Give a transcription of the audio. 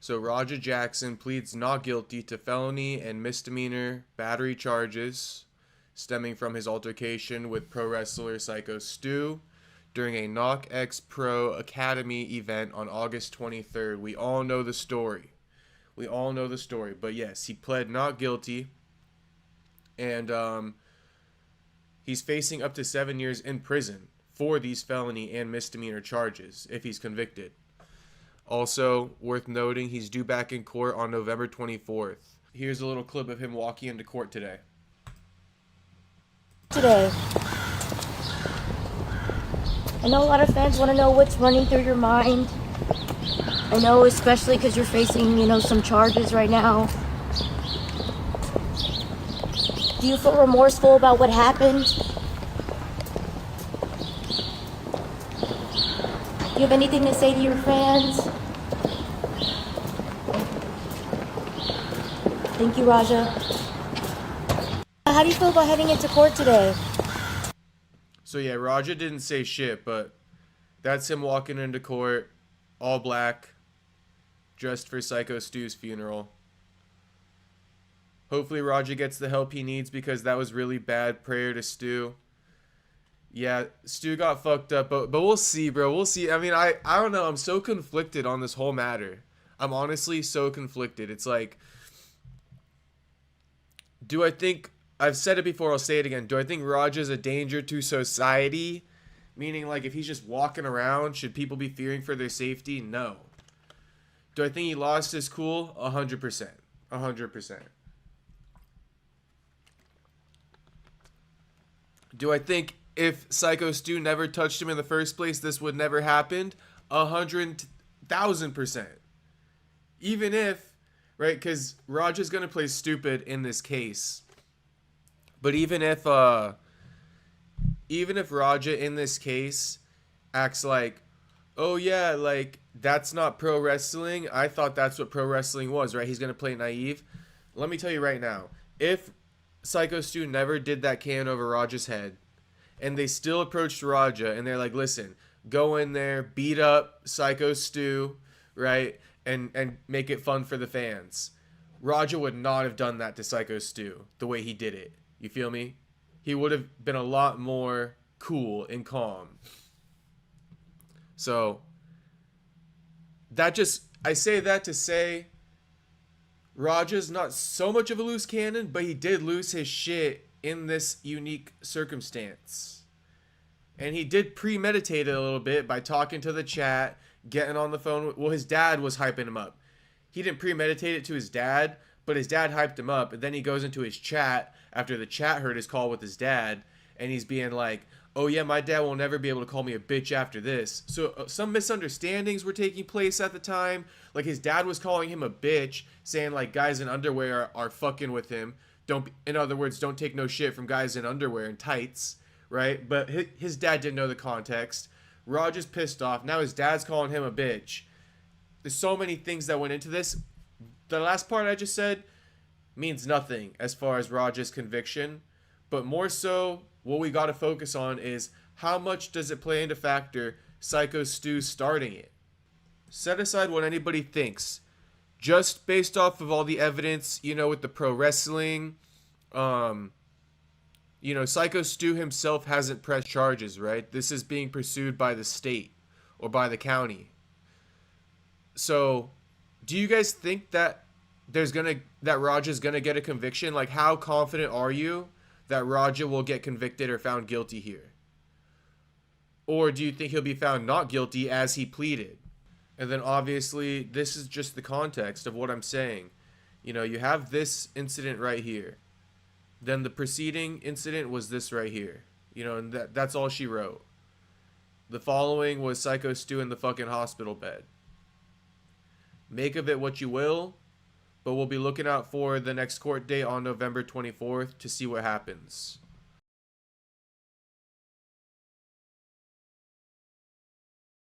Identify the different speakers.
Speaker 1: So Roger Jackson pleads not guilty to felony and misdemeanor battery charges stemming from his altercation with pro wrestler Syko Stu during a KnokX Pro Academy event on August 23rd. We all know the story. But yes, he pled not guilty, and he's facing up to 7 years in prison for these felony and misdemeanor charges if he's convicted. Also, worth noting, he's due back in court on November 24th. Here's a little clip of him walking into court today.
Speaker 2: I know a lot of fans want to know what's running through your mind. I know, especially because you're facing, some charges right now. Do you feel remorseful about what happened? Do you have anything to say to your fans? Thank you, Raja. How do you feel about heading into court today?
Speaker 1: So yeah, Raja didn't say shit, but that's him walking into court, all black, dressed for Syko Stu's funeral. Hopefully Raja gets the help he needs because that was really bad. Prayer to Stu. Yeah, Stu got fucked up, but we'll see, bro. We'll see. I mean, I don't know. I'm so conflicted on this whole matter. I'm honestly so conflicted. It's like, do I think, I've said it before, I'll say it again. Do I think Raja's a danger to society? Meaning, like, if he's just walking around, should people be fearing for their safety? No. Do I think he lost his cool? 100%. 100%. Do I think if Syko Stu never touched him in the first place, this would never happened? 100,000%. Even if, right, because Raja's going to play stupid in this case. But even if Raja in this case acts like, oh yeah, like, that's not pro wrestling. I thought that's what pro wrestling was, right? He's going to play naive. Let me tell you right now, if Syko Stu never did that can over Raja's head, and they still approached Raja, and they're like, listen, go in there, beat up Syko Stu, right, and make it fun for the fans. Raja would not have done that to Syko Stu the way he did it. You feel me? He would have been a lot more cool and calm. So, I say that to say, Raja's not so much of a loose cannon, but he did lose his shit in this unique circumstance. And he did premeditate it a little bit by talking to the chat, getting on the phone. Well, his dad was hyping him up. He didn't premeditate it to his dad, but his dad hyped him up. And then he goes into his chat after the chat heard his call with his dad. And he's being like, oh yeah, my dad will never be able to call me a bitch after this. So some misunderstandings were taking place at the time. Like his dad was calling him a bitch, saying like guys in underwear are fucking with him. In other words, don't take no shit from guys in underwear and tights, right? But his dad didn't know the context. Raja's pissed off. Now his dad's calling him a bitch. There's so many things that went into this. The last part I just said means nothing as far as Raja's conviction. But more so, what we got to focus on is how much does it play into factor Syko Stu starting it? Set aside what anybody thinks. Just based off of all the evidence, with the pro wrestling, Syko Stu himself hasn't pressed charges, right? This is being pursued by the state or by the county. So, do you guys think that Raja's gonna get a conviction? Like, how confident are you that Raja will get convicted or found guilty here? Or do you think he'll be found not guilty as he pleaded? And then obviously, this is just the context of what I'm saying. You have this incident right here. Then the preceding incident was this right here. And that's all she wrote. The following was Syko Stu in the fucking hospital bed. Make of it what you will, but we'll be looking out for the next court date on November 24th to see what happens.